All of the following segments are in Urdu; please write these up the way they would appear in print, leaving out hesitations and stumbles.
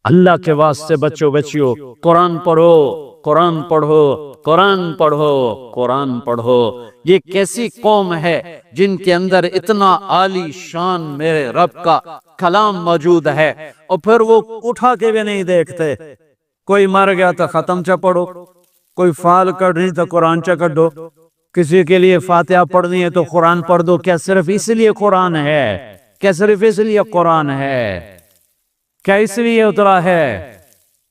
اللہ کے واسطے بچوں بچیوں قرآن پڑھو، قرآن پڑھو، قرآن پڑھو، قرآن پڑھو۔ یہ کیسی قوم ہے جن کے اندر اتنا عالی شان میرے رب کا کلام موجود ہے، اور پھر وہ اٹھا کے بھی نہیں دیکھتے۔ کوئی مر گیا تو ختم چا پڑھو، کوئی فال کرنی تو قرآن چا کر دو، کسی کے لیے فاتحہ پڑھنی ہے تو قرآن پڑھ دو۔ کیا صرف اس لیے قرآن ہے؟ کیا صرف اس لیے قرآن ہے؟ کیا اس لیے اترا ہے؟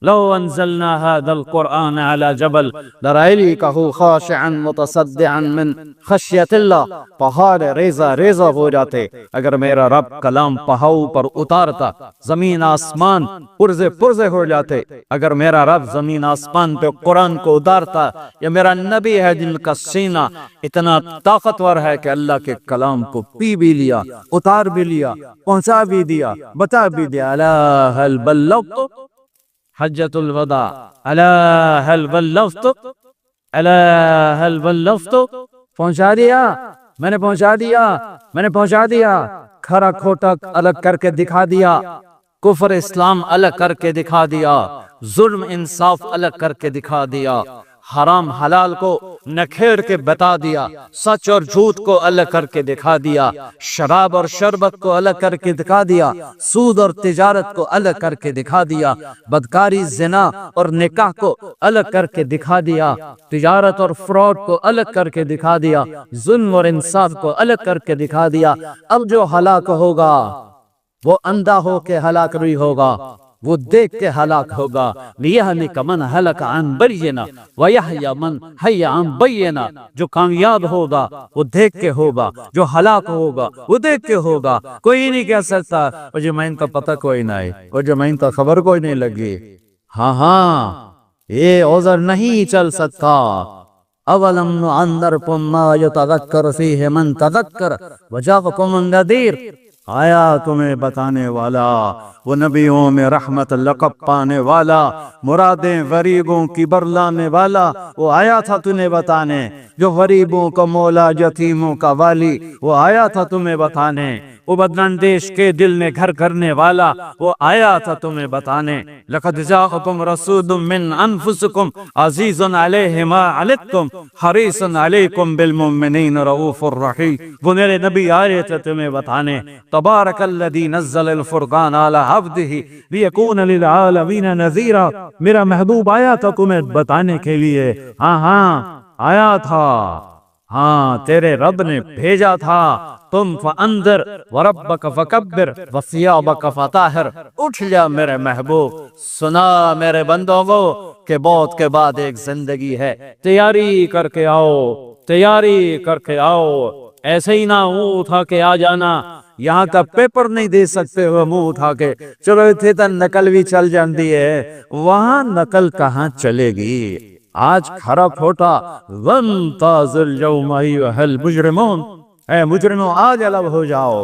لو انزلنا هذا القرآن على جبل لرأيته خاشعا متصدعا من خشیت اللہ، پہاڑ ریزہ ریزہ ہو جاتے اگر میرا رب کلام پہاڑوں پر اتارتا، زمین آسمان پرزے پرزے ہو جاتے اگر میرا رب زمین آسمان پہ قرآن کو اتارتا۔ یا میرا نبی ہے جن کا سینہ اتنا طاقتور ہے کہ اللہ کے کلام کو پی بھی لیا، اتار بھی لیا، پہنچا بھی دیا، بتا بھی دیا۔ الا هل بلغت حجت الوداع، الا هل بلغت، الا هل بلغت، پہنچا دیا، میں نے پہنچا دیا، میں نے پہنچا دیا۔ کھرا کھوٹا الگ کر کے دکھا دیا، کفر اسلام الگ کر کے دکھا دیا، ظلم انصاف الگ کر کے دکھا دیا، حرام حلال کو نکھیر کے بتا دیا، سچ اور جھوٹ کو الگ کر کے دکھا دیا، شراب اور شربت کو الگ کر کے دکھا دیا، سود اور تجارت کو الگ کر کے دکھا دیا، بدکاری زنا اور نکاح کو الگ کر کے دکھا دیا، تجارت اور فراڈ کو الگ کر کے دکھا دیا، ظلم اور انصاف کو الگ کر کے دکھا دیا۔ اب جو ہلاک ہوگا وہ اندھا ہو کے ہلاک نہیں ہوگا، وہ دیکھ کے ہلاک ہوگا۔ لِيَهْلِكَ مَنْ هَلَكَ عَنْ بَيِّنَةٍ وَيَحْيَىٰ مَنْ حَيَّ عَنْ بَيِّنَةٍ۔ جو کامیاب ہوگا وہ دیکھ کے ہوگا، جو ہلاک ہوگا وہ دیکھ کے ہوگا۔ کوئی نہیں کہہ سکتا مجھے میں ان کا پتہ کوئی نہیں، مجھے میں ان کا خبر کوئی نہیں لگی۔ ہاں یہ عذر نہیں چل سکتا۔ اولم نعمرکم ما یتذکر فیہ من تذکر وجاءکم النذیر۔ آیا تمہیں بتانے والا، وہ نبیوں میں رحمت لقب پانے والا، مرادیں غریبوں کی برلانے والا، وہ آیا تھا تمہیں بتانے۔ جو غریبوں کا مولا، یتیموں کا والی، وہ آیا تھا تمہیں بتانے۔ وہ بداندیش کے دل میں گھر کرنے والا، وہ آیا تھا تمہیں بتانے۔ لقد جاءکم رسول من انفسکم عزیز علیہ ما عنتم حریص علیکم بالمؤمنین رؤوف الرحیم۔ وہ میرے نبی آئے تھے تمہیں بتانے۔ تبارک الذی نزل الفرقان علی عبدہ لیکون للعالمین نذیرا۔ میرا محبوب آیا تھا تمہیں بتانے کے لیے۔ ہاں آیا تھا، ہاں تیرے رب نے بھیجا تھا۔ تم فانذر وربک فکبر وثیابک فطہر۔ اٹھ جا میرے محبوب، سنا میرے بندوں کو کہ موت کے بعد ایک زندگی ہے، تیاری کر کے آؤ، تیاری کر کے آؤ۔ ایسے ہی نہ منہ اٹھا کے آ جانا، یہاں کا پیپر نہیں دے سکتے ہو منہ اٹھا کے، چلو اتنے تک نقل بھی چل جاتی ہے، وہاں نقل کہاں چلے گی؟ آج کھرا کھوٹا وَانْتَظِرْ يَوْمَ أَيُّهَا الْمُجْرِمُونَ۔ اے مجرموں آج الگ ہو جاؤ،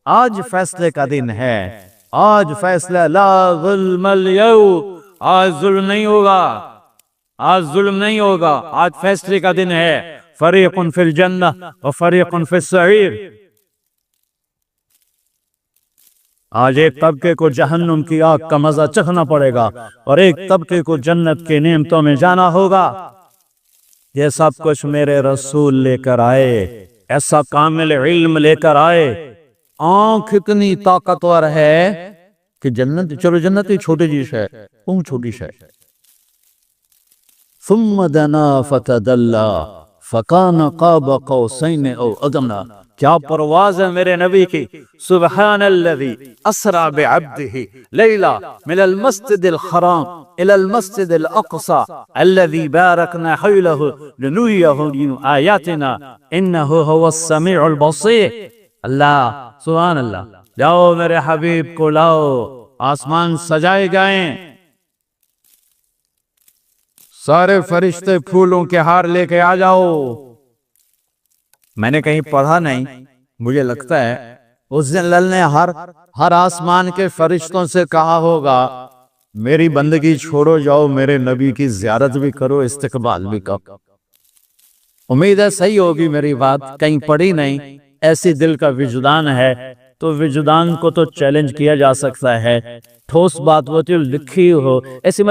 آج فیصلے کا دن ہے، آج فیصلہ لا ظلم اليوم، آج ظلم نہیں ہوگا، آج ظلم نہیں ہوگا، آج فیصلے کا دن ہے۔ فریق فی الجنہ وفریق فی السعیر۔ آج ایک طبقے کو جہنم کی آگ کا مزہ چکھنا پڑے گا اور ایک طبقے کو جنت کے نعمتوں میں جانا ہوگا۔ یہ سب کچھ میرے رسول لے کر آئے، ایسا کامل علم لے کر آئے، آنکھ اتنی طاقتور ہے کہ جنت، چلو جنت ہی چھوٹی چیز ہے، کون چھوٹی ہے۔ ثم دنا فتدلا فکان قاب قوسین او ادنی۔ کیا پرواز ہے میرے نبی کی۔ سبحان الذی اسری بعبدہ لیلا من المسجد الحرام الى المسجد الاقصى الذی بارکنا حولہ لنریہ من آیاتنا انہ هو السمیع البصیر۔ اللہ، سبحان اللہ۔ جاؤ میرے حبیب کو لاؤ، آسمان سجائے گئے، سارے فرشتے پھولوں کے ہار لے کے آ جاؤ۔ میں نے کہیں پڑھا نہیں، مجھے لگتا ہے اس دن اللہ نے ہر آسمان کے فرشتوں سے کہا ہوگا میری بندگی چھوڑو، جاؤ میرے نبی کی زیارت بھی کرو، استقبال بھی کرو۔ امید ہے صحیح ہوگی میری بات، کہیں پڑھی نہیں، ایسی دل کا وجدان ہے تو وجدان کو تو چیلنج کیا جا سکتا ہے۔ ٹھوس بات ہوتی ہے لکھی ہو، ایسے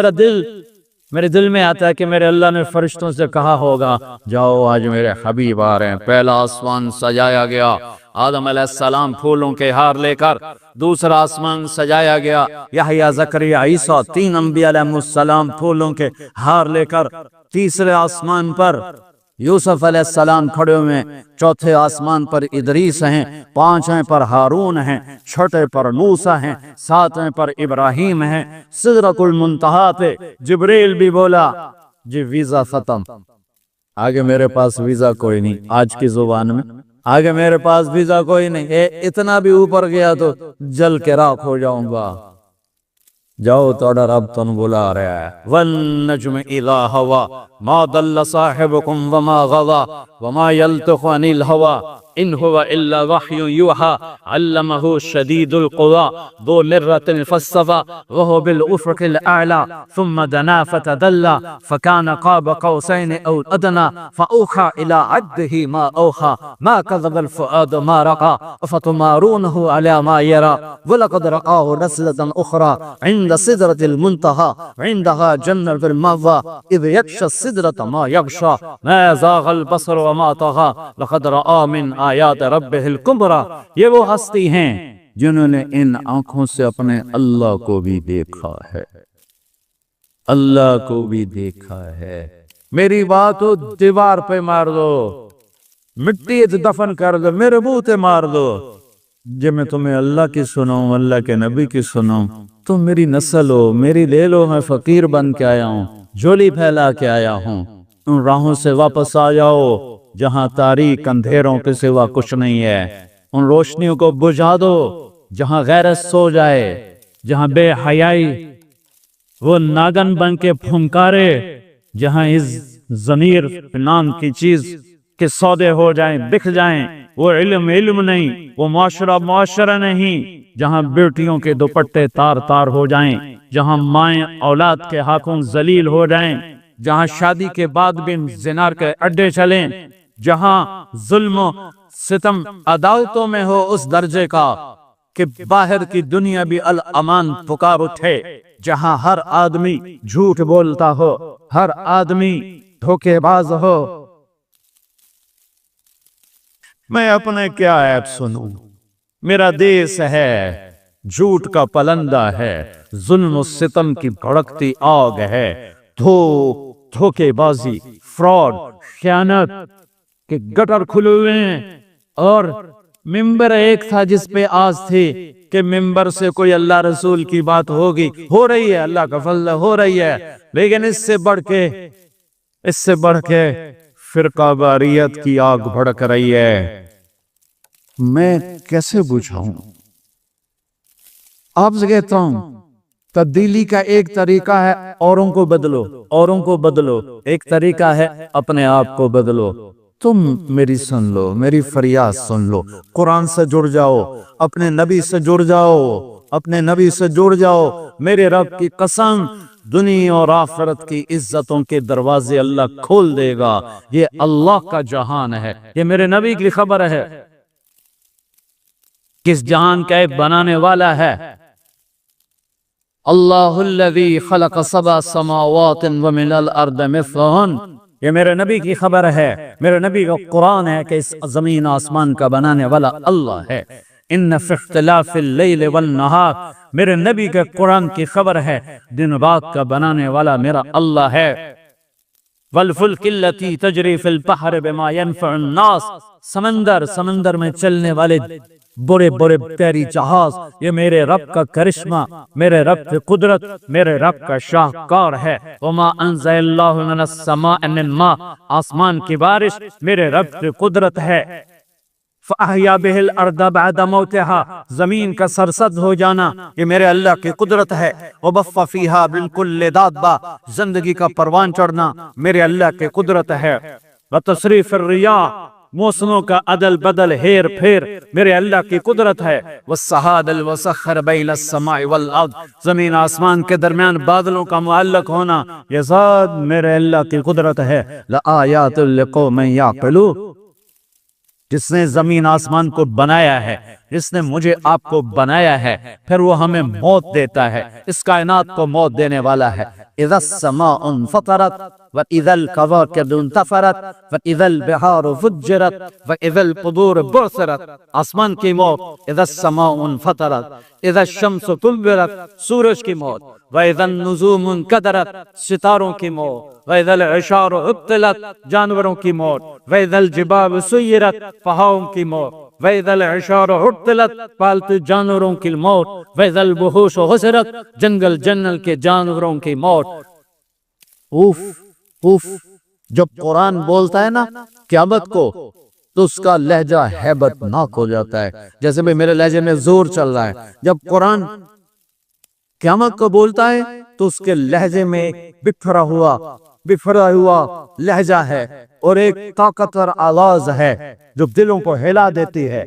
میرے دل میں آتا ہے کہ میرے اللہ نے فرشتوں سے کہا ہوگا جاؤ آج میرے حبیب آ رہے ہیں۔ پہلا آسمان سجایا گیا آدم علیہ السلام پھولوں کے ہار لے کر، دوسرا آسمان سجایا گیا یحییٰ زکریا عیسیٰ، 3 انبیاء علیہ السلام پھولوں کے ہار لے کر، تیسرے آسمان پر یوسف علیہ السلام کھڑے ہوئے، چوتھے آسمان پر ادریس ہیں، 5ویں پر ہارون ہیں، 6 پر موسیٰ ہیں، 7ویں پر ابراہیم ہیں، سدرۃ المنتہا پہ جبریل بھی بولا جی ویزا ختم، آگے میرے پاس ویزا کوئی نہیں، آج کی زبان میں آگے میرے پاس ویزا کوئی نہیں، اتنا بھی اوپر گیا تو جل کے راکھ ہو جاؤں گا، جاؤ توڑا رب تن بلا رہا ہے۔ والنجم اذا ہوا ما ضل صاحبكم وما غضا وما يلتق عن الهوى ان هو الا وحي يوحى علمه شديد القوى ذو مرة فاستوى وهو بالافق الاعلى ثم دنا فتدلى فكان قاب قوسين او ادنى فاوحى الى عبده ما اوحى ما كذب الفؤاد ما رأى افتمارونه على ما يرى ولقد رآه نزلة اخرى عند سدرة المنتهى عندها جنة المأوى اذ يغشى السدرة ما يغشى ما زاغ البصر وما طغى لقد رأى من آیات ربہ الکبریٰ۔ یہ وہ ہستی ہیں جنہوں نے ان آنکھوں سے اپنے اللہ کو بھی دیکھا ہے، اللہ کو بھی دیکھا ہے۔ میری بات ہو دیوار پہ مار دو، مٹی دفن کر دو، میرے منہ تے مار دو، جب میں تمہیں اللہ کی سناؤں، اللہ کے نبی کی سناؤں، تم میری نسل ہو، میری لے لو، میں فقیر بن کے آیا ہوں، جھولی پھیلا کے آیا ہوں، ان راہوں سے واپس آ جاؤ جہاں تاریک اندھیروں کے سوا کچھ نہیں ہے، ان روشنیوں کو بجھا دو جہاں غیرت سو جائے، جہاں بے حیائی وہ ناگن بن کے پھنکارے، جہاں اس ضمیر نام کی چیز کے سودے ہو جائیں، بک جائیں، وہ علم نہیں، وہ معاشرہ نہیں، جہاں بیٹیوں کے دوپٹے تار تار ہو جائیں، جہاں مائیں اولاد کے ہاتھوں ذلیل ہو جائیں، جہاں شادی کے بعد بھی زنا کے اڈے چلیں، جہاں ظلم و ستم عدالتوں میں ہو اس درجے کا کہ باہر کی دنیا بھی الامان پکار اٹھے، جہاں ہر آدمی جھوٹ بولتا ہو، ہر آدمی دھوکے باز ہو، میں اپنے کیا عیب سنوں؟ میرا دیس ہے جھوٹ کا پلندہ ہے، ظلم و ستم کی بھڑکتی آگ ہے، دھوکے بازی، فراڈ، خیانت کے گٹر کھلے ہوئے ہیں، اور ممبر ایک تھا جس پہ آس تھی کہ ممبر سے کوئی اللہ رسول کی بات ہوگی، ہو رہی ہے، اللہ کا فضل ہو رہی ہے، لیکن اس سے بڑھ کے فرقہ واریت کی آگ بھڑک رہی ہے، میں کیسے بجھاؤں؟ آپ سے کہتا ہوں تبدیلی کا ایک طریقہ ہے اوروں کو بدلو، ایک طریقہ ہے اپنے آپ کو بدلو۔ تم میری سن لو، میری فریاد سن لو، قرآن سے جڑ جاؤ، اپنے نبی سے جڑ جاؤ، میرے رب کی قسم دنیا اور آخرت کی عزتوں کے دروازے اللہ کھول دے گا، یہ اللہ کا جہان ہے، یہ میرے نبی کی خبر ہے، کس جہان کا بنانے والا ہے؟ اللہ الذی خلق 7 سماوات ومن الارض مثلہن، یہ میرے نبی کی خبر ہے، میرے نبی کا قرآن ہے کہ اس زمین آسمان کا بنانے والا اللہ ہے۔ ان فی اختلاف اللیل والنہار، میرے نبی کے قرآن کی خبر ہے، دن رات کا بنانے والا میرا اللہ ہے۔ والفلک التی تجری فی البحر بما ينفع الناس، سمندر میں چلنے والے بڑے پیری جہاز، یہ میرے رب کا کرشمہ، میرے رب کی قدرت، میرے رب کا شاہکار ہے۔ وما انزل اللہ من السماء من ماء، آسمان کی بارش میرے رب کی قدرت ہے۔ فاحیا بہ الارض بعد موتها، زمین کا سرسبز ہو جانا یہ میرے اللہ کی قدرت ہے۔ وبث فیہا من کل دابہ، زندگی کا پروان چڑھنا میرے اللہ کی قدرت ہے۔ وتصریف الریاح، موسموں کا عدل بدل ہیر پھیر میرے اللہ کی قدرت ہے۔ والسحاب المسخر بین السماء والارض، زمین آسمان کے درمیان بادلوں کا معلق ہونا یہ ذات میرے اللہ کی قدرت ہے۔ لآیات لقوم یعقلون، جس نے زمین آسمان کو بنایا ہے جس نے مجھے آپ کو بنایا ہے، پھر وہ ہمیں موت دیتا ہے، اس کائنات کو موت دینے والا ہے۔ اذا السماء انفطرت واذا الكواكب انتثرت واذا البحار فجرت واذا القبور بعثرت، آسمان کی موت، اذا السماء انفطرت، اذا الشمس كورت، سورج کی موت، واذا النجوم انكدرت، ستاروں کی موت، واذا العشار عطلت، جانوروں کی موت، واذا الجبال سيرت، پہاڑوں کی موت، واذا العشار عطلت، پالتو جانوروں کی موت، واذا الوحوش حشرت، جنگل جنگل کے جانوروں کی موت۔ اوف اوف، جب قرآن بولتا ہے نا قیامت کو تو اس کا لہجہ ہیبت ناک ہو جاتا ہے، جیسے بھی میرے لہجے میں زور چل رہا ہے۔ جب قرآن قیامت کو بولتا ہے تو اس کے لہجے میں بکھرا ہوا لہجہ ہے اور ایک طاقتور آواز ہے جو دلوں کو ہلا دیتی ہے۔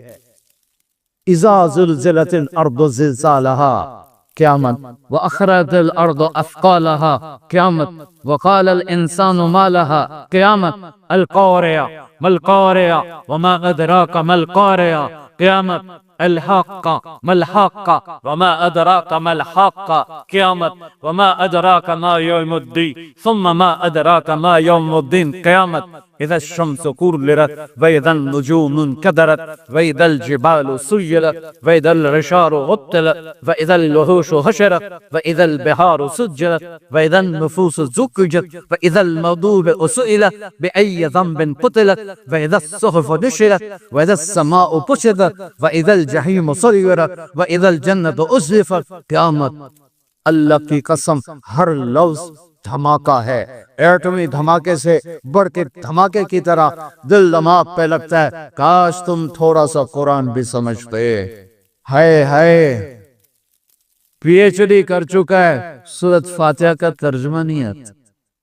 اذا زلزلت الارض زلزالها، قیامت، واخرجت الارض اثقالها، قیامت، وقال الانسان ما لها، قیامت، القارعة ما القارعة وما ادراك ما القارعة، قیامت، الحاقة ما الحاقة وما أدراك ما الحاقة، قیامت، وما أدراك ما يوم الدين ثم ما أدراك ما يوم الدين، قیامت، إذا الشمس كورت وإذا النجوم انكدرت وإذا الجبال سيرت وإذا العشار عطلت وإذا الوحوش حشرت وإذا البحار سجرت وإذا النفوس زوجت وإذا الموءودة سئلت بأي ذنب قتلت وإذا الصحف نشرت وإذا السماء كشطت وإذا الجحيم سعرت وإذا الجنة أزلفت، قیامت۔ اللہ کی قسم ہر لفظ دھماکہ ہے، ایٹمی دھماکے سے بڑھ کے دھماکے کی طرح دل دماغ پہ لگتا ہے۔ کاش تم تھوڑا سا قرآن بھی سمجھتے۔ ہائے پی ایچ ڈی کر چکا ہے، سورۃ فاتحہ کا ترجمہ نہیں آتا،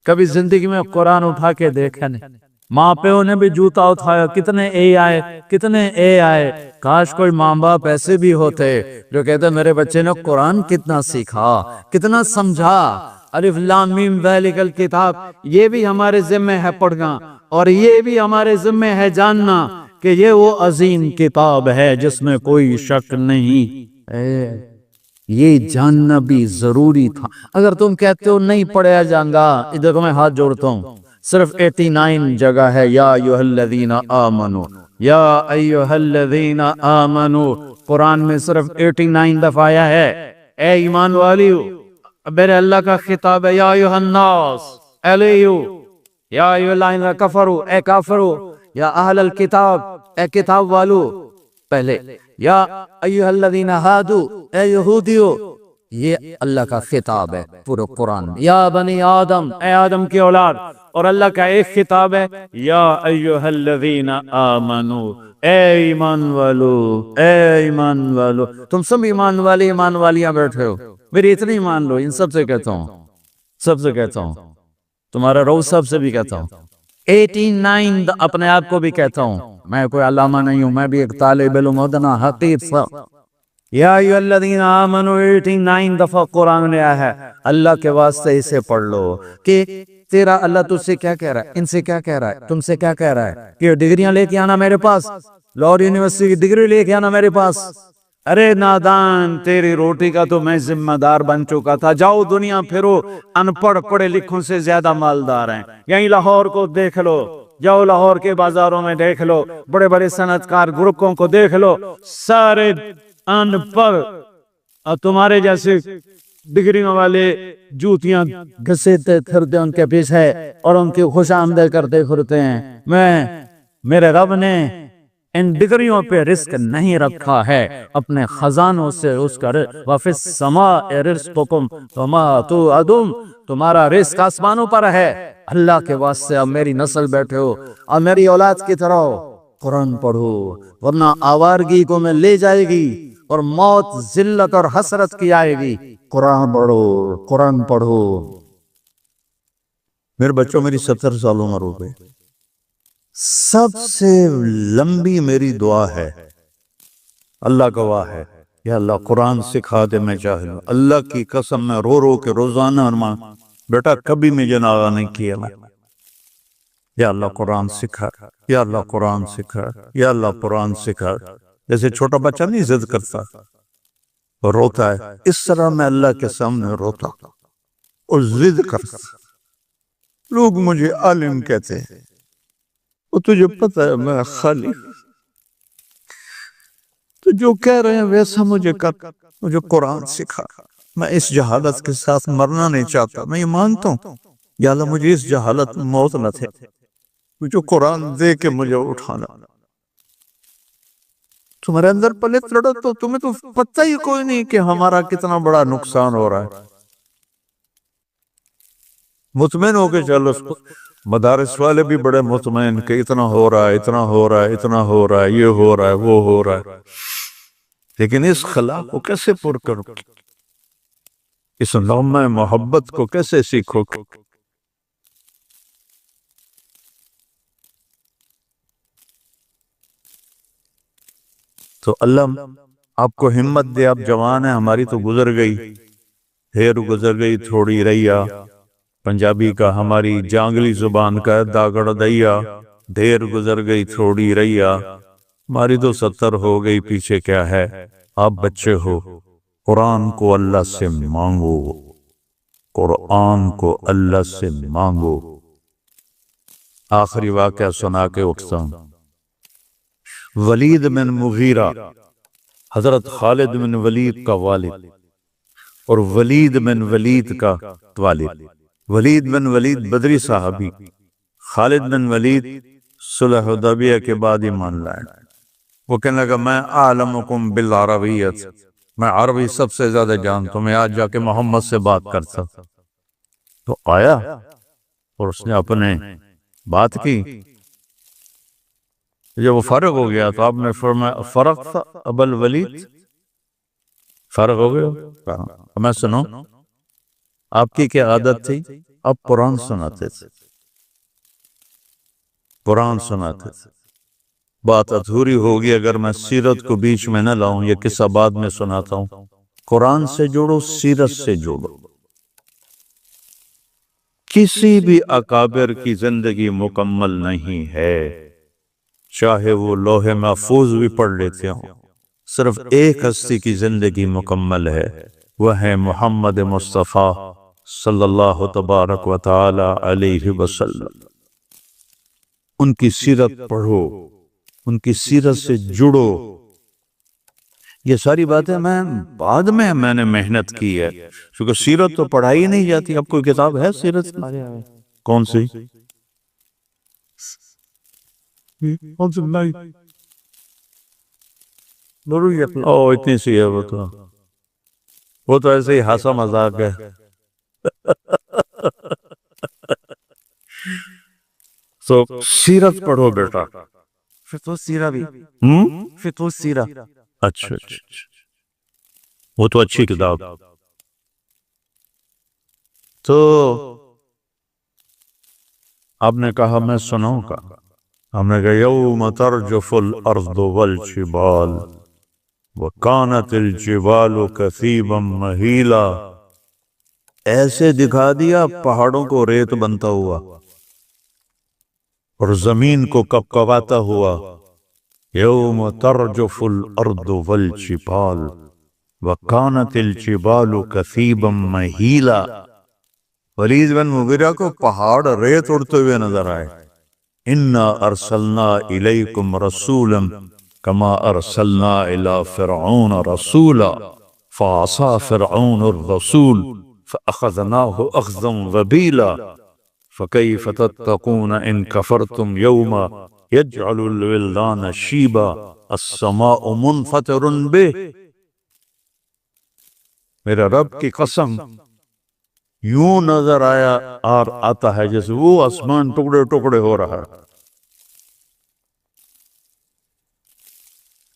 کبھی زندگی میں قرآن اٹھا کے دیکھا نہیں۔ ماں پیوں نے بھی جوتا اٹھایا، کتنے اے آئے۔ کاش کوئی ماں باپ ایسے بھی ہوتے جو کہتے میرے بچے نے قرآن کتنا سیکھا، کتنا سمجھا۔ الف لام میم ذالک الکتاب، یہ بھی ہمارے ذمہ ہے پڑھنا، اور یہ بھی ہمارے ذمہ ہے جاننا کہ یہ وہ عظیم کتاب ہے جس میں کوئی شک نہیں۔ یہ جاننا بھی ضروری تھا۔ اگر تم کہتے ہو نہیں پڑھا جائے گا، ادھر میں ہاتھ جوڑتا ہوں، صرف 89 جگہ ہے یا ایھا الذین آمنو، یا ایھا الذین آمنو، قرآن میں صرف 89 دفعہ آیا ہے۔ اے ایمان والیو، میرے اللہ کا خطاب ہے، یا ایھا الناس، الیو، یا ایھا الذین کفروا، اے کافرو، یا اہل الکتاب، اے کتاب والو، پہلے یا ایھا الذین ہادو، اے یہودیو، یہ اللہ کا خطاب ہے پورے قرآن میں۔ یا بنی آدم، اے آدم کی اولاد، اور اللہ کا ایک خطاب ہے، یا ایھا الذین آمنو، اے ایمان والو، اے ایمان والو۔ تم سب ایمان والے ایمان والیاں بیٹھے ہو، میری اتنی مان لو، ان سب سے کہتا ہوں، تمہارا رو سب سے بھی کہتا ہوں، 89 اپنے آپ کو بھی کہتا ہوں، میں کوئی علامہ نہیں ہوں، میں بھی ایک طالب علم ادنا حقیر سا۔ یا ایھا الذین آمنو 89 دفعہ قرآن نے آیا ہے۔ اللہ کے واسطے اسے پڑھ لو کہ تیرا اللہ تجھ سے کیا کہہ رہا ہے، ان سے کیا کہہ رہا ہے، تم سے کیا کہہ رہا ہے کہ ڈگریاں لے کے آنا میرے پاس، لاہور یونیورسٹی کی ڈگری لے کے آنا میرے پاس۔ ارے نادان، تیری روٹی کا تو میں ذمہ دار بن چکا تھا۔ جاؤ دنیا پھرو، ان پڑھ پڑھے لکھوں سے زیادہ مالدار ہیں۔ یہیں لاہور کو دیکھ لو، جاؤ لاہور کے بازاروں میں دیکھ لو، بڑے بڑے صنعت کار گروپوں کو دیکھ لو، سارے ان پڑھ، اور تمہارے جیسے ڈگریوں والے جوتیاں گھسیٹتے پھرتے ان کے پیچھے اور ان کی خوش آمدید کرتے پھرتے ہیں۔ میرے رب نے ان ڈگریوں پہ رزق نہیں رکھا ہے، اپنے خزانوں سے اس کا وَفِي السَّمَاءِ رِزْقُكُمْ وَمَا تُوعَدُونَ، تمہارا رزق آسمانوں پر ہے۔ اللہ کے واسطے اب میری نسل بیٹھے ہو اور میری اولاد کی طرح قرآن پڑھو، ورنہ آوارگی کو میں لے جائے گی اور موت ذلت اور حسرت کی آئے گی۔ قرآن پڑھو۔ میرے بچوں، میری 70 سال عمر ہو گئی، سب سے لمبی میری دعا ہے، اللہ گواہ ہے، یا اللہ قرآن سکھا دے، میں جاہل ہوں۔ اللہ کی قسم میں رو رو کے روزانہ ارمان، بیٹا کبھی مجھے ناغہ نہیں کیا میں، یا اللہ قرآن سکھا، یا اللہ قرآن سکھا، یا اللہ قرآن سکھا، جیسے چھوٹا بچہ نہیں ضد کرتا اور روتا ہے، اس طرح میں اللہ کے سامنے روتا اور ضد کرتا. لوگ مجھے عالم کہتے ہیں، اور تجھے پتہ ہے میں خالی، تو جو کہہ رہے ہیں ویسا مجھے کر، مجھے قرآن سکھا. میں اس جہالت کے ساتھ مرنا نہیں چاہتا. میں یہ مانتا ہوں یا اللہ مجھے اس جہالت میں موت نہ تھے، مجھے قرآن دے کے مجھے اٹھانا. تمہارے اندر پلت لڑا تو تمہیں تو پتہ ہی کوئی نہیں کہ ہمارا کتنا بڑا نقصان ہو رہا ہے. مطمئن ہو کے چلو. مدارس والے بھی بڑے مطمئن کہ اتنا ہو رہا ہے، اتنا ہو رہا ہے، اتنا ہو رہا ہے، یہ ہو رہا ہے، وہ ہو رہا ہے. لیکن اس خلا کو کیسے پر کرو، اس نغمہ محبت کو کیسے سیکھو؟ تو اللہ آپ کو ہمت دے. آپ جوان ہیں، ہماری تو گزر گئی، ہیر گزر گئی تھوڑی ریا. پنجابی کا، ہماری جانگلی زبان کا ہے داگڑ دیا، دیر گزر گئی تھوڑی ریا. ہماری تو 70 ہو گئی، پیچھے کیا ہے. آپ بچے ہو، قرآن کو اللہ سے مانگو، قرآن کو اللہ سے مانگو. آخری واقعہ سنا کے اٹھتا ہوں. ولید بن مغیرہ حضرت خالد بن ولید کا والد، اور ولید بن ولید کا والد. ولید بن ولید بدری صحابی، خالد بن ولید صلح حدیبیہ کے بعد ایمان لائے. وہ کہنے لگا میں اعلمکم بالعربیت، میں عربی سب سے زیادہ جانتا ہوں، میں آج جا کے محمد سے بات کرتا. تو آیا اور اس نے اپنے بات کی. جب وہ فارغ ہو گیا تو آپ نے فرمایا فرق تھا ابا الولید، فارغ ہو گیا. میں سنو، آپ کی کیا عادت تھی؟ آپ قرآن سناتے تھے، قرآن سناتے تھے. بات ادھوری ہوگی اگر میں سیرت کو بیچ میں نہ لاؤں. یہ قصہ بعد میں سناتا ہوں. قرآن سے جوڑو، سیرت سے جوڑو. کسی بھی اکابر کی زندگی مکمل نہیں ہے، چاہے وہ لوح محفوظ بھی پڑھ لیتے ہوں. صرف ایک ہستی کی زندگی مکمل ہے، وہ ہے محمد مصطفیٰ صلی اللہ تبارک و تعالی علیہ وسلم. ان کی سیرت پڑھو، ان کی سیرت سے جڑو. یہ ساری باتیں بعد میں نے محنت کی ہے، کیونکہ سیرت تو پڑھائی نہیں جاتی. اب کوئی کتاب ہے سیرت؟ کون سی؟ اتنی سی ہے. وہ تو ایسے ہی ہنسا مذاق ہے. تو سیرت پڑھو بیٹا. فقہ سیرہ بھی، فقہ سیرہ. اچھا، وہ تو اچھی کتاب. تو آپ نے کہا میں سناؤں کا. ہم نے کہا یوم ترجف الارض والجبال وکانت الجبال کثیبا مہیلا. ایسے دکھا دیا پہاڑوں کو ریت بنتا ہوا اور زمین کو کپکپاتا ہوا. یوم ترجف الارض والجبال وکانت الجبال کثیبا مہیلا. ولید بن مغیرہ کو پہاڑ ریت اڑتے ہوئے نظر آئے. انا ارسلنا الیکم رسولا کما ارسلنا الی فرعون رسولا فعصى فرعون الرسول فاخذناه اخذا وبیلا فكيف تتقون ان كفرتم يوما يجعل الولدان شيبا السماء منفطر به. میرا رب کی قسم، یوں نظر آتا ہے جیسے وہ آسمان ٹکڑے ٹکڑے ہو رہا ہے.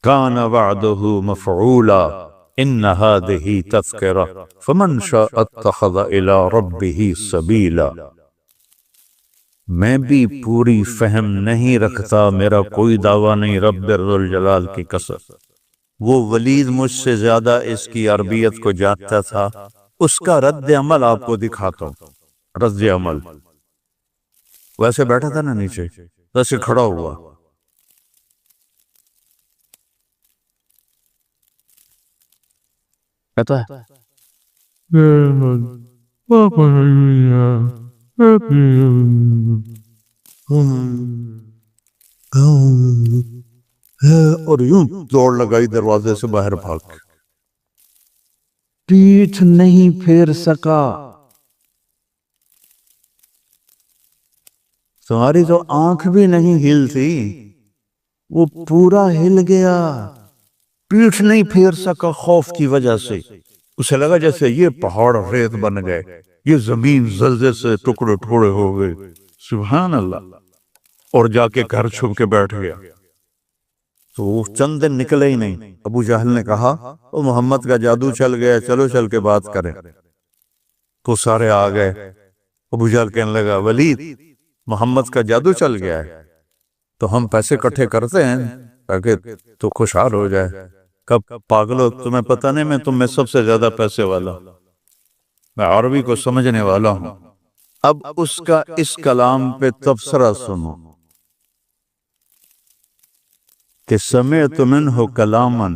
کان وعدہ مفعولا ان هذه تذکرہ فمن شاء اتخذ الى ربہ سبیلا. میں بھی پوری فہم نہیں رکھتا، میرا کوئی دعویٰ نہیں رب ذوالجلال کی قسم. وہ ولید مجھ سے زیادہ اس کی عربیت کو جانتا تھا. اس کا رد عمل آپ کو دکھاتا ہوں. رد عمل ویسے بیٹھا تھا نا نیچے، ویسے کھڑا ہوا. کہتا ہے اور یوں دوڑ لگائی دروازے سے باہر بھاگ کے۔ پیٹھ نہیں پھیر سکا، تمہاری تو آنکھ بھی نہیں ہلتی، وہ پورا ہل گیا، پیٹھ نہیں پھیر سکا خوف کی وجہ سے۔ اسے لگا جیسے یہ پہاڑ ریت بن گئے، یہ زمین زلزلے سے ٹکڑے ٹکڑے ہو گئے، سبحان اللہ۔ اور جا کے گھر چھپ کے بیٹھ گیا۔ تو وہ چند دن نکلے ہی نہیں۔ ابو جہل نے کہا وہ محمد کا جادو چل گیا، چلو چل کے بات کریں۔ تو سارے آ گئے۔ ابو جہل کہنے لگا ولید محمد کا جادو چل گیا ہے، تو ہم پیسے اکٹھے کرتے ہیں تاکہ تو خوشحال ہو جائے۔ کب پاگلو، تمہیں پتہ نہیں میں تم میں سب سے زیادہ پیسے والا ہوں، میں عربی کو سمجھنے والا ہوں۔ اب اس کا اس کلام پہ تبصرہ سنو کہ سمعت منہ کلاما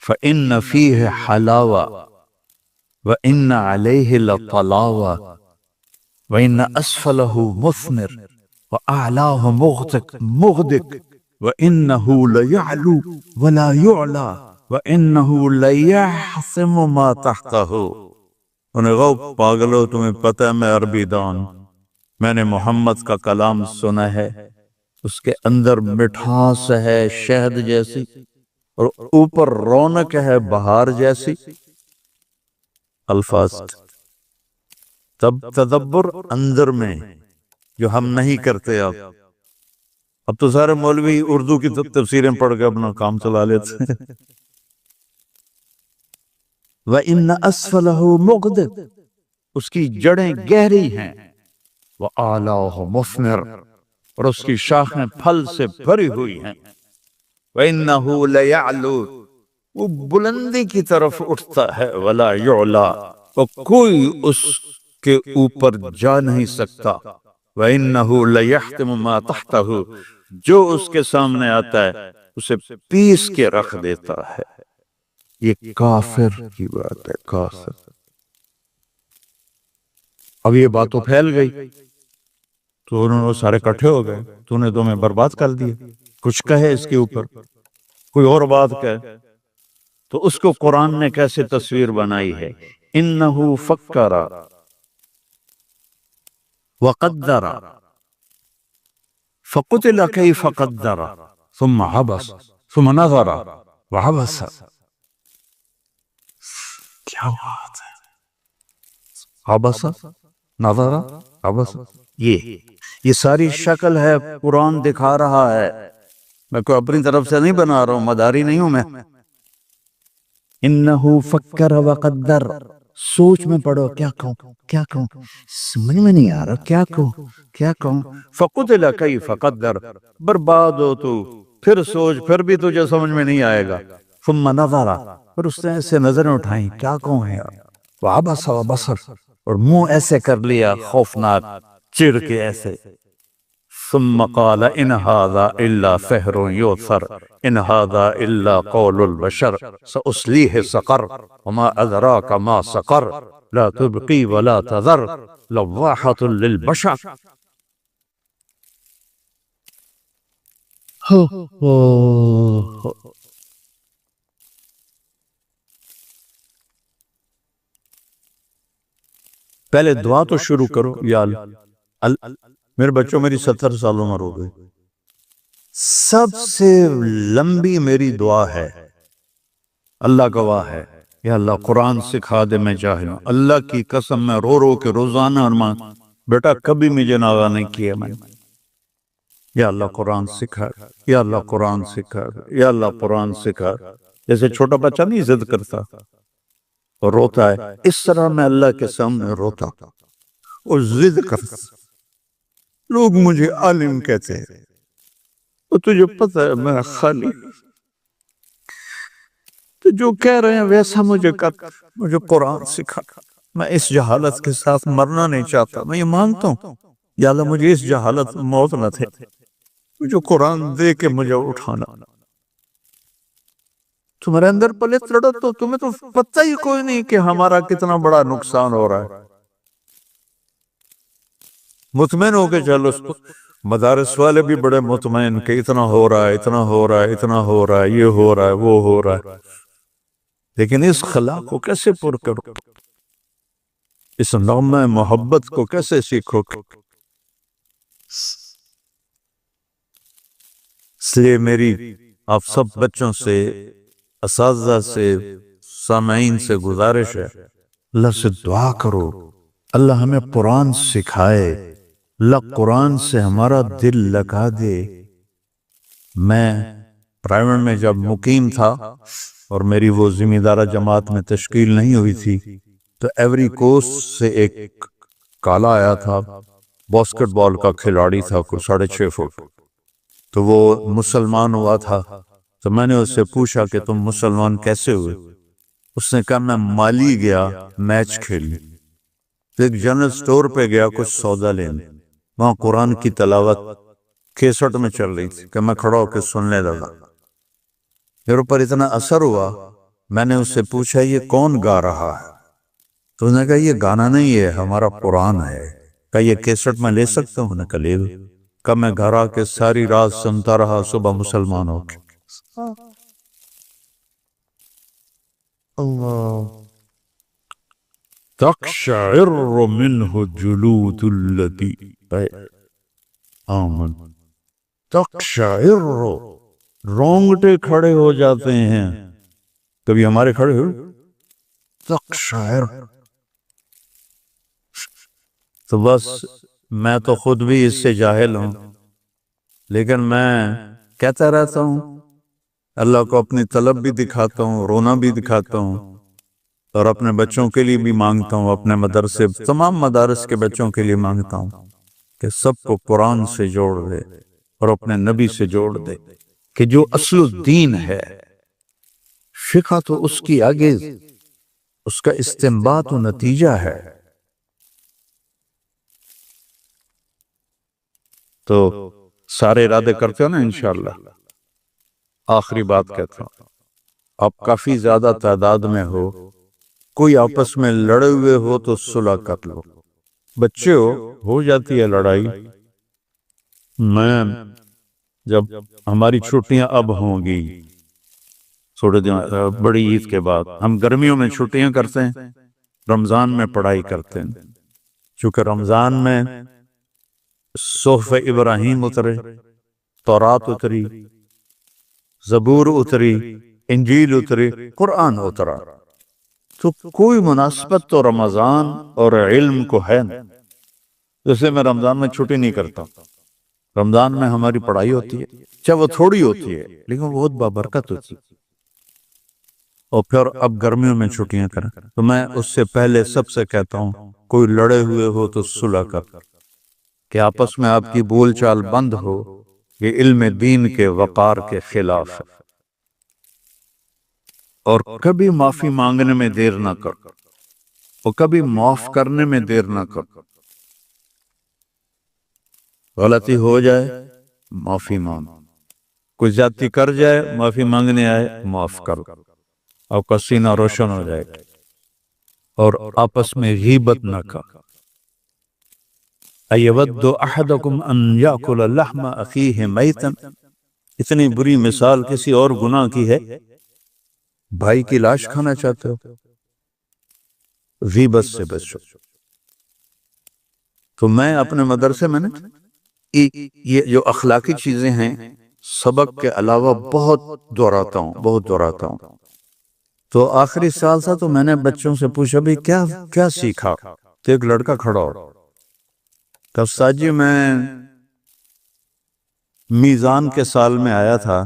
فإن فیہ حلاوہ وإن علیہ لطلاوہ وإن أسفله مثمر وأعلاه مغدق وإنه ليعلو ولا يعلى وإنه ليحسم ما تحته۔ انہیں غو پاگلو، تمہیں پتہ ہے میں عربی دان، میں نے محمد کا کلام سنا ہے، اس کے اندر مٹھاس ہے شہد جیسی، اور اوپر رونق ہے بہار جیسی۔ الفاظ تب تدبر اندر میں جو ہم نہیں کرتے۔ اب تو سارے مولوی اردو کی تفسیریں پڑھ کے اپنا کام چلا لیتے ہیں۔ وَإِنَّ أَسْفَلَهُ مُغْدِقٌ، اس کی جڑیں گہری ہیں، وَآلَاهُ مُثْمِرٌ، اور اس کی شاخیں پھل سے بھری ہوئی ہیں، وَإِنَّهُ لَيَعْلُو، وہ بلندی کی طرف اٹھتا ہے، وَلَا يُعْلَى، اور کوئی اس کے اوپر جا نہیں سکتا، وَإِنَّهُ لَيَحْتِمُ مَا تَحْتَهُ، جو اس کے سامنے آتا ہے اسے پیس کے رکھ دیتا ہے۔ یہ کافر کی بات ہے، کافر۔ اب یہ بات تو پھیل گئی تو انہوں نے سارے کٹھے ہو گئے، تو نے تمہیں برباد کر دیا، کچھ کہے اس کے اوپر، کوئی اور بات کہے۔ تو اس کو قرآن نے کیسے تصویر بنائی ہے، انہو فکر وقدر فقتل کیف قدر ثم عبس ثم نظر وعبس۔ کیا بات ہے، عبس نظر عبس، یہ ساری شکل ہے، قرآن دکھا رہا ہے، میں کوئی اپنی طرف سے نہیں بنا رہا ہوں، مداری نہیں ہوں میں۔ انہو فکر وقدر، سوچ میں پڑھو، کیا کہوں کیا کہوں، سمجھ میں نہیں آ رہا، کیا کہوں کیا کہوں۔ فقتل کیف قدر، برباد ہو تو، پھر سوچ، پھر بھی تجھے سمجھ میں نہیں آئے گا۔ ثم نظر، پھر اس نے ایسے نظریں اٹھائیں، کیا کہوں ہے، وعبس وبصر، اور منہ ایسے کر لیا خوفناک چڑ کے ایسے۔ ثم قال ان هذا الا سحر یؤثر ان هذا الا قول البشر سأصلیہ سقر وما ادراک ما سقر لا تبقی ولا تذر لواحۃ للبشر۔ پہلے دعا تو شروع کرو، یا میرے بچوں میری 70 سال عمر ہو گئی، سب سے لمبی میری دعا ہے، اللہ گواہ ہے، یا اللہ قرآن سکھا دے، میں جاہل ہوں، اللہ کی قسم میں رو رو کے روزانہ ارمان، بیٹا کبھی مجھے ناغہ نہیں کیا میں، یا اللہ قرآن سکھا دے، یا اللہ قرآن سکھا دے، یا اللہ قرآن سکھا دے۔ جیسے چھوٹا بچہ نہیں ضد کرتا اور روتا ہے، اس طرح میں اللہ کے سامنے روتا اور ضد کرتا۔ لوگ مجھے عالم کہتے ہیں، اور تجھے پتہ ہے میں خالی، تو جو کہہ رہے ہیں ویسا مجھے کر، مجھے قرآن سکھا، میں اس جہالت کے ساتھ مرنا نہیں چاہتا، میں یہ مانتا ہوں یا اللہ مجھے اس جہالت موت نہ تھے، مجھے قرآن دے کے مجھے اٹھانا۔ تمہارے اندر پلس لڑو تو تمہیں تو پتہ ہی کوئی نہیں کہ ہمارا کتنا بڑا نقصان ہو رہا ہے. مطمئن ہو کے چلو. مدارس والے بھی بڑے مطمئن کہ اتنا ہو رہا ہے، اتنا ہو رہا ہے، اتنا ہو رہا ہے، یہ ہو رہا ہے، وہ ہو رہا ہے. لیکن اس خلا کو کیسے پر کرو؟ اس نغمہ محبت کو کیسے سیکھو؟ اس لیے میری آپ سب بچوں سے، اساتذہ سے، سامعین سے گزارش ہے، اللہ سے دعا کرو اللہ ہمیں قرآن سکھائے، اللہ قرآن سے ہمارا دل لگا دے. میں پرائیویٹ میں جب مقیم تھا اور میری وہ ذمہ دارہ جماعت میں تشکیل نہیں ہوئی تھی تو ایوری کوسٹ سے ایک کالا آیا تھا، باسکٹ بال کا کھلاڑی تھا، کوئی 6.5 فٹ. تو وہ مسلمان ہوا تھا. تو میں نے اس سے پوچھا کہ تم مسلمان کیسے ہوئے؟ اس نے کہا میں مالی گیا میچ کھیلنے، تو ایک جنرل سٹور پہ گیا کچھ سودا لینے، وہاں قرآن کی تلاوت کیسٹ میں چل رہی تھی کہ میں کھڑا ہو کے سننے لگا. میرے اوپر اتنا اثر ہوا، میں نے اس سے پوچھا یہ کون گا رہا ہے؟ تو اس نے کہا یہ گانا نہیں ہے، ہمارا قرآن ہے. کہا یہ کیسٹ میں لے سکتا ہوں؟ نے کہا لے دو. کہا میں گھر آ کے ساری رات سنتا رہا، صبح مسلمان ہو کے. تقشعر منه جلود الذین آمنوا. تقشعر، رونگٹے کھڑے ہو جاتے ہیں. کبھی ہمارے کھڑے ہو؟ تقشعر. تو بس میں تو خود بھی اس سے جاہل ہوں، لیکن میں کہتا رہتا ہوں، اللہ کو اپنی طلب بھی دکھاتا ہوں، رونا بھی دکھاتا ہوں، اور اپنے بچوں کے لیے بھی مانگتا ہوں، اپنے مدرسے تمام مدارس کے بچوں کے لیے مانگتا ہوں کہ سب کو قرآن سے جوڑ دے اور اپنے نبی سے جوڑ دے، کہ جو اصل الدین ہے فقہ تو اس کی آگے اس کا استنباط و نتیجہ ہے. تو سارے ارادے کرتے ہو نا انشاءاللہ. آخری بات کہتا ہوں، آپ کافی زیادہ تعداد میں ہو، کوئی آپس میں لڑے ہوئے ہو تو صلح کر لو. بچے ہو جاتی ہے لڑائی. میں جب ہماری چھٹیاں اب ہوں گی تھوڑے دن بڑی عید کے بعد، ہم گرمیوں میں چھٹیاں کرتے ہیں، رمضان میں پڑھائی کرتے ہیں. چونکہ رمضان میں صحف ابراہیم اترے، تورات اتری، زبور اتری، انجیل اتری، قرآن اترا، تو کوئی مناسبت تو رمضان اور علم کو ہے نا. جیسے میں رمضان میں چھٹی نہیں کرتا، رمضان میں ہماری پڑھائی ہوتی ہے، چاہے وہ تھوڑی ہوتی ہے لیکن وہ بہت بابرکت ہوتی ہے. اور پھر اب گرمیوں میں چھٹیاں کریں تو میں اس سے پہلے سب سے کہتا ہوں کوئی لڑے ہوئے ہو تو صلح کر، کہ آپس میں آپ کی بول چال بند ہو. یہ علم دین کے وقار کے خلاف ہے. اور کبھی معافی مانگنے میں دیر نہ کر، اور کبھی معاف کرنے میں دیر نہ کر. غلطی ہو جائے معافی مانگ، کوئی زیادتی کر جائے معافی مانگنے آئے معاف کرو، آپ کا سینہ روشن ہو جائے گا. اور آپس میں غیبت نہ کر. ایود احدکم ان یاکل لحم اخیہ میتا، اتنی بری مثال کسی اور گناہ کی ہے؟ بھائی کی لاش کھانا چاہتے ہو؟ غیبت سے بچو. تو میں اپنے مدرسے میں نا یہ جو اخلاقی چیزیں ہیں سبق کے علاوہ بہت دہراتا ہوں. تو آخری سال تھا تو میں نے بچوں سے پوچھا بھی کیا سیکھا؟ تو ایک لڑکا کھڑا ہو، کہ استاد جی میں میزان کے سال میں آیا تھا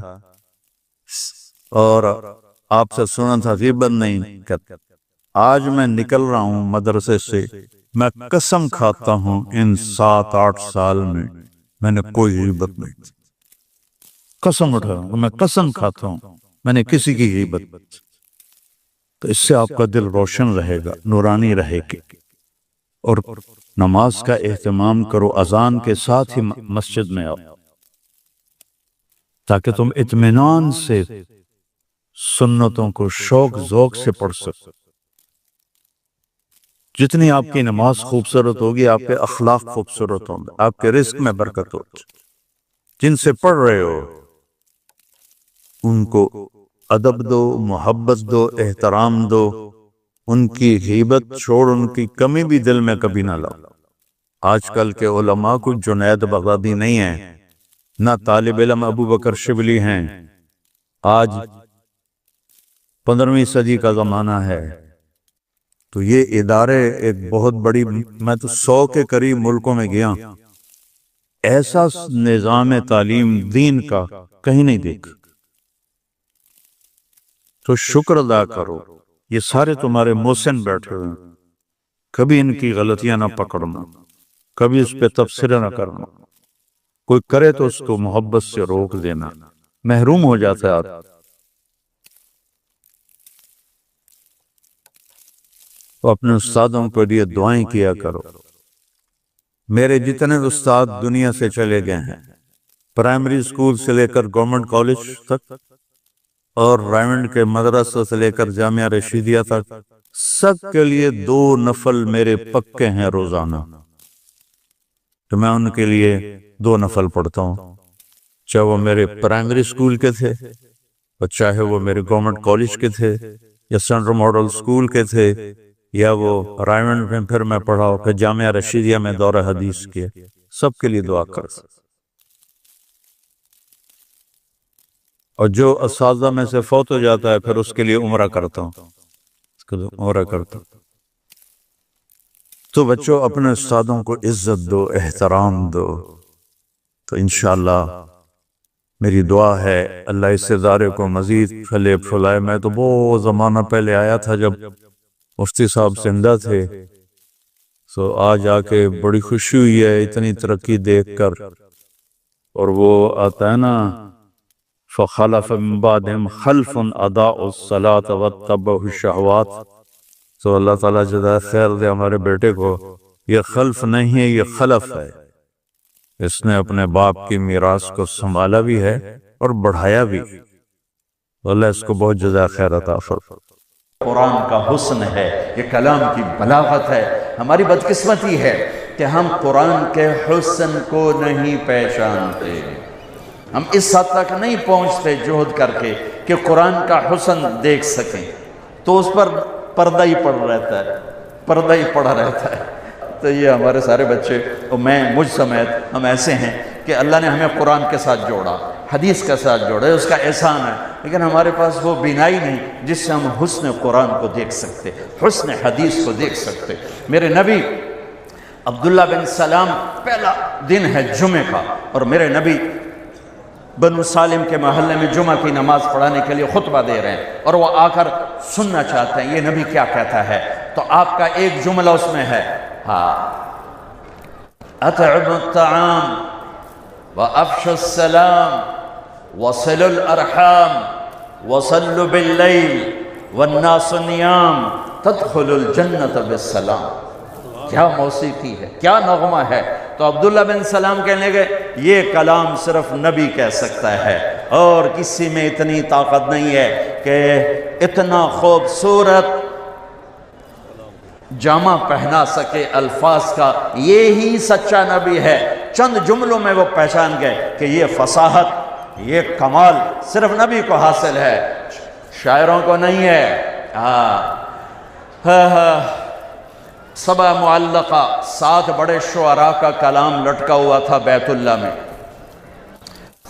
اور آپ سے سنا تھا غیبت نہیں کرتے. آج میں نکل رہا ہوں مدرسے سے، میں قسم کھاتا ہوں ان 7-8 سال میں نے کوئی غیبت نہیں کی. قسم اٹھا رہا ہوں، میں قسم کھاتا ہوں میں نے کسی کی غیبت نہیں کی. تو اس سے آپ کا دل روشن رہے گا، نورانی رہے گی. اور نماز کا اہتمام کرو، اذان کے ساتھ ہی مسجد میں آؤ تاکہ تم اطمینان سے سنتوں کو شوق ذوق سے پڑھ سکو۔ جتنی آپ کی نماز خوبصورت ہوگی، آپ کے اخلاق خوبصورت ہوں گے، آپ کے رزق میں برکت ہوگی۔ جن سے پڑھ رہے ہو ان کو ادب دو، محبت دو، احترام دو، ان کی غیبت چھوڑ، ان کی کمی بھی دل میں کبھی نہ لاؤ۔ آج کل کے علماء کو جنید بغدادی نہیں ہیں، نہ طالب علم ابو بکر شبلی ہیں۔ آج 15ویں صدی کا زمانہ ہے، تو یہ ادارے ایک بہت بڑی، میں تو 100 کے قریب ملکوں میں گیا، ایسا نظام تعلیم دین کا کہیں نہیں دیکھا۔ تو شکر ادا کرو، یہ سارے تمہارے محسن بیٹھے ہوئے ہیں، کبھی ان کی غلطیاں نہ پکڑنا، کبھی اس پہ تبصرہ نہ کرنا، کوئی کرے تو اس کو محبت سے روک دینا، محروم ہو جاتا ہے آدمی۔ تو اپنے استادوں کے لیے دعائیں کیا کرو۔ میرے جتنے استاد دنیا سے چلے گئے ہیں، پرائمری اسکول سے لے کر گورنمنٹ کالج تک اور رائمنڈ کے مدرسہ سے لے کر جامعہ رشیدیہ تک، سب کے لیے 2 نفل میرے پکے ہیں روزانہ، تو میں ان کے لیے 2 نفل پڑھتا ہوں، چاہے وہ میرے پرائمری اسکول کے تھے اور چاہے وہ میرے گورنمنٹ کالج کے تھے یا سینٹرل ماڈل اسکول کے تھے، یا وہ رائمنڈ میں پھر میں پڑھا ہو، پھر جامعہ رشیدیہ میں دورہ حدیث کیا، سب کے لیے دعا کر۔ اور جو اساتذہ میں سے فوت ہو جاتا ہے پھر اس کے لیے عمرہ کرتا ہوں، تو بچوں اپنے استادوں کو عزت دو، احترام دو، تو انشاءاللہ میری دعا ہے اللہ اس ادارے کو مزید پھلے پھلائے۔ میں تو بہت زمانہ پہلے آیا تھا جب مفتی صاحب زندہ تھے، تو آج آ کے بڑی خوشی ہوئی ہے اتنی ترقی دیکھ کر۔ اور وہ آتا ہے نا، فَخَلَفَ مِن بَعْدِهِمْ خَلْفٌ أَضَاعُوا الصَّلَاةَ وَاتَّبَعُوا الشَّهَوَاتِ۔ تو اللہ تعالیٰ جزائے خیر دے ہمارے بیٹے کو، یہ خلف نہیں ہے، یہ خلف ہے۔ اس نے اپنے باپ کی میراث کو سنبھالا بھی ہے اور بڑھایا بھی، اللہ اس کو بہت جزائے خیر عطا فرمائے۔ قرآن کا حسن ہے، یہ کلام کی بلاغت ہے۔ ہماری بدقسمتی ہے کہ ہم قرآن کے حسن کو نہیں پہچانتے، ہم اس حد تک نہیں پہنچتے جہد کر کے کہ قرآن کا حسن دیکھ سکیں، تو اس پر پردہ ہی پڑا رہتا ہے۔ تو یہ ہمارے سارے بچے اور میں مجھ سمیت ہم ایسے ہیں کہ اللہ نے ہمیں قرآن کے ساتھ جوڑا، حدیث کے ساتھ جوڑا، اس کا احسان ہے، لیکن ہمارے پاس وہ بینائی نہیں جس سے ہم حسن قرآن کو دیکھ سکتے، حسن حدیث کو دیکھ سکتے۔ میرے نبی عبداللہ بن سلام، پہلا دن ہے جمعہ کا، اور میرے نبی بنو سالم کے محلے میں جمعہ کی نماز پڑھانے کے لیے خطبہ دے رہے ہیں، اور وہ آ کر سننا چاہتے ہیں یہ نبی کیا کہتا ہے۔ تو آپ کا ایک جملہ اس میں ہے، اطعموا الطعام وافشوا السلام وصلوا الارحام وصلوا باللیل والناس نیام تدخلوا الجنة بالسلام۔ کیا موسیقی ہے، کیا نغمہ ہے۔ تو عبداللہ بن سلام کہنے گئے یہ کلام صرف نبی کہہ سکتا ہے، اور کسی میں اتنی طاقت نہیں ہے کہ اتنا خوبصورت جامہ پہنا سکے الفاظ کا، یہی سچا نبی ہے۔ چند جملوں میں وہ پہچان گئے کہ یہ فصاحت، یہ کمال صرف نبی کو حاصل ہے، شاعروں کو نہیں ہے۔ سبع معلقہ، 7 بڑے شعراء کا کلام لٹکا ہوا تھا بیت اللہ میں،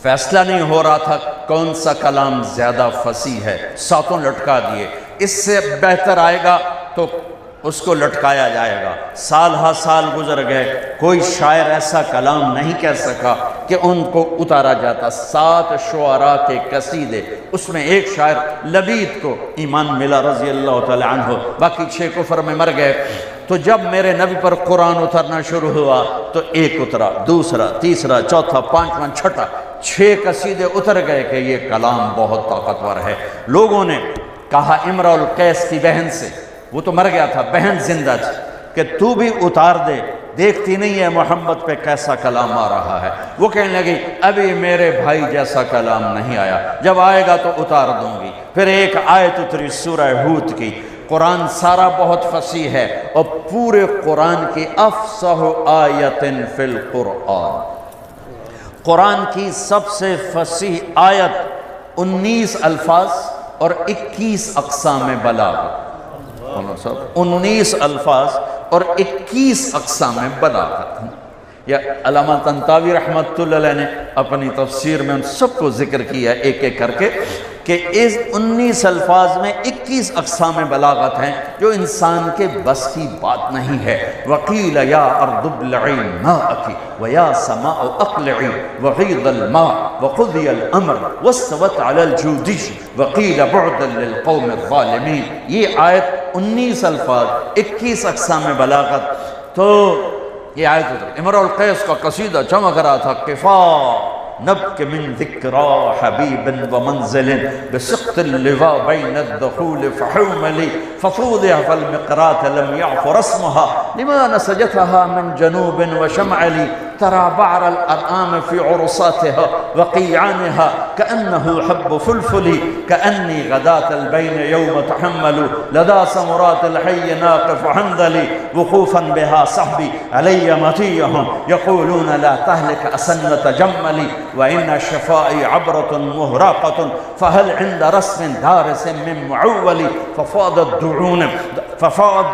فیصلہ نہیں ہو رہا تھا کون سا کلام زیادہ فصیح ہے، 7 لٹکا دیے، اس سے بہتر آئے گا تو اس کو لٹکایا جائے گا۔ سال ہا سال گزر گئے، کوئی شاعر ایسا کلام نہیں کہہ سکا کہ ان کو اتارا جاتا۔ 7 شعراء کے قصیدے، اس میں ایک شاعر لبید کو ایمان ملا رضی اللہ تعالی عنہ، باقی 6 کفر میں مر گئے۔ تو جب میرے نبی پر قرآن اترنا شروع ہوا تو ایک اترا، دوسرا، تیسرا، چوتھا، پانچواں، چھٹا، 6 قصیدے اتر گئے کہ یہ کلام بہت طاقتور ہے۔ لوگوں نے کہا امرؤ القیس کی بہن سے، وہ تو مر گیا تھا، بہن زندہ تھی، کہ تو بھی اتار دے دیکھتی نہیں ہے محمد پہ کیسا کلام آ رہا ہے۔ وہ کہنے لگی ابھی میرے بھائی جیسا کلام نہیں آیا، جب آئے گا تو اتار دوں گی۔ پھر ایک آیت اتری سورہ ہود کی۔ قرآن سارا بہت فصیح ہے، اور پورے قرآن کی افصح آیت فی القرآن، قرآن کی سب سے فصیح آیت 19 الفاظ اور 21 اقسام بلاغت، 19 الفاظ اور 21 اقسام بلاغت۔ یا علامہ طنطاوی رحمۃ اللہ علیہ نے اپنی تفسیر میں ان سب کو ذکر کیا ایک ایک کر کے کہ اس 19 الفاظ میں 21 اقسام بلاغت ہیں جو انسان کے بس کی بات نہیں ہے۔ وَقِيلَ يَا أَرْضُ ابْلَعِي مَاءَكِ وَيَا سَمَاءُ أَقْلِعِي وَغِيضَ الْمَاءِ وَقُضِيَ الْأَمْرُ وَاسْتَوَتْ عَلَى الْجُودِيِّ وَقِيلَ بُعْدًا لِلْقَوْمِ الظَّالِمِينَ۔ یہ آیت 19 الفاظ 21 اقسام بلاغت۔ تو یہ آیت اتر امرؤ القیس کا قصیدہ چمک رہا تھا، کفا نبک من ذکرا حبیب ومنزل بسقط اللواء بین الدخول فحوملی فطودع فالمقرات لم يعف رسمها لما نسجتها من جنوب وشمعلی ترى بعر الأرآم في عرصاتها وقيعانها كأنه حب فلفل كأني غداة البين يوم تحمل لدى سمرات الحي ناقف حنظلي وقوفا بها صحبي علي مطيهم يقولون لا تهلك أسن تجملي وإن شفائي عبرة مهراقة فهل عند رسم دارس من معول ففاضت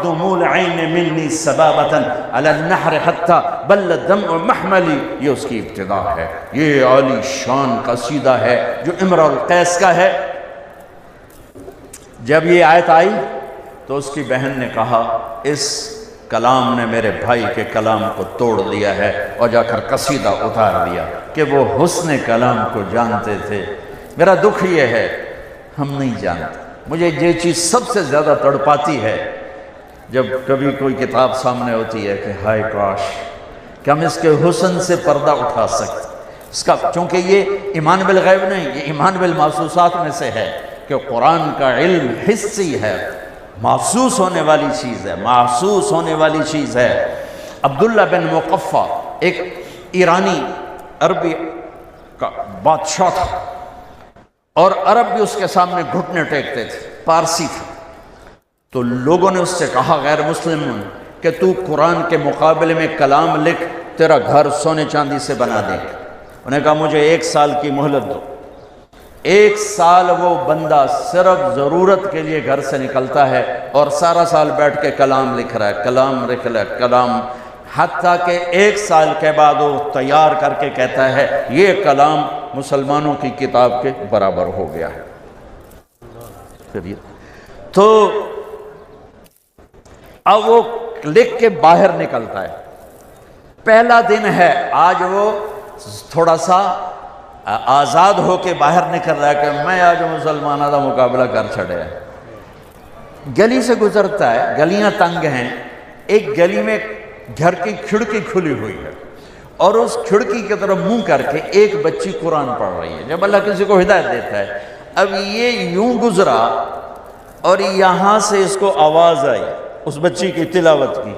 دموع العين مني سبابة على النحر حتى بل الدمع محملی۔ یہ اس کی ابتدا ہے، یہ عالی شان قصیدہ ہے جو امرؤ القیس کا ہے۔ جب یہ آیت آئی تو اس کی بہن نے کہا اس کلام نے میرے بھائی کے کلام کو توڑ دیا ہے، اور جا کر قصیدہ اتار دیا کہ وہ حسن کلام کو جانتے تھے۔ میرا دکھ یہ ہے ہم نہیں جانتے۔ مجھے یہ چیز سب سے زیادہ تڑپاتی ہے جب کبھی کوئی کتاب سامنے ہوتی ہے کہ ہائے کاش کہ ہم اس کے حسن سے پردہ اٹھا سکتے اس کا، چونکہ یہ ایمان بالغیب نہیں، یہ ایمان بالمحسوسات میں سے ہے کہ قرآن کا علم حسی ہے، محسوس ہونے والی چیز ہے، محسوس ہونے والی چیز ہے۔ عبداللہ بن مقفع ایک ایرانی عربی کا بادشاہ تھا، اور عرب بھی اس کے سامنے گھٹنے ٹیکتے تھے، پارسی تھا۔ تو لوگوں نے اس سے کہا غیر مسلم کہ تو قرآن کے مقابلے میں کلام لکھ، تیرا گھر سونے چاندی سے بنا دیں۔ انہوں نے کہا مجھے 1 سال کی مہلت دو۔ 1 سال وہ بندہ صرف ضرورت کے لیے گھر سے نکلتا ہے اور سارا سال بیٹھ کے کلام لکھ رہا ہے، کلام لکھ رہا ہے، کلام، حتیٰ کہ 1 سال کے بعد وہ تیار کر کے کہتا ہے یہ کلام مسلمانوں کی کتاب کے برابر ہو گیا ہے۔ تو اب وہ لکھ کے باہر نکلتا ہے، پہلا دن ہے آج، وہ تھوڑا سا آزاد ہو کے باہر نکل رہا ہے کہ میں آج مسلمانوں کا مقابلہ کر چھڑے ہے۔ گلی سے گزرتا ہے، گلیاں تنگ ہیں، ایک گلی میں گھر کی کھڑکی کھلی ہوئی ہے، اور اس کھڑکی کی طرف منہ کر کے ایک بچی قرآن پڑھ رہی ہے۔ جب اللہ کسی کو ہدایت دیتا ہے، اب یہ یوں گزرا اور یہاں سے اس کو آواز آئی اس بچی کی تلاوت کی،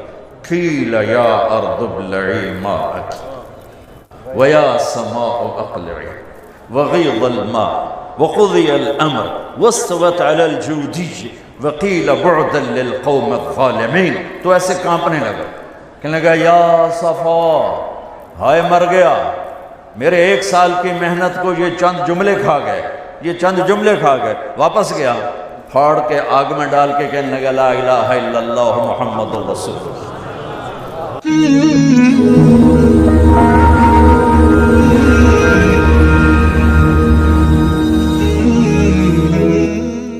قیل یا ارض ابلعی ماءک ویا سماء اقلعی وغیض الماء وقضی الامر واستوت علی الجودی وقیل بعدا للقوم الظالمین۔ تو ایسے کانپنے لگا، کہنے لگا یا صفا، ہائے مر گیا، میرے 1 سال کی محنت کو یہ چند جملے کھا گئے، یہ چند جملے کھا گئے۔ واپس گیا، پھاڑ کے آگ میں ڈال کے کہنے لگا لا الہ الا اللہ محمد رسول اللہ۔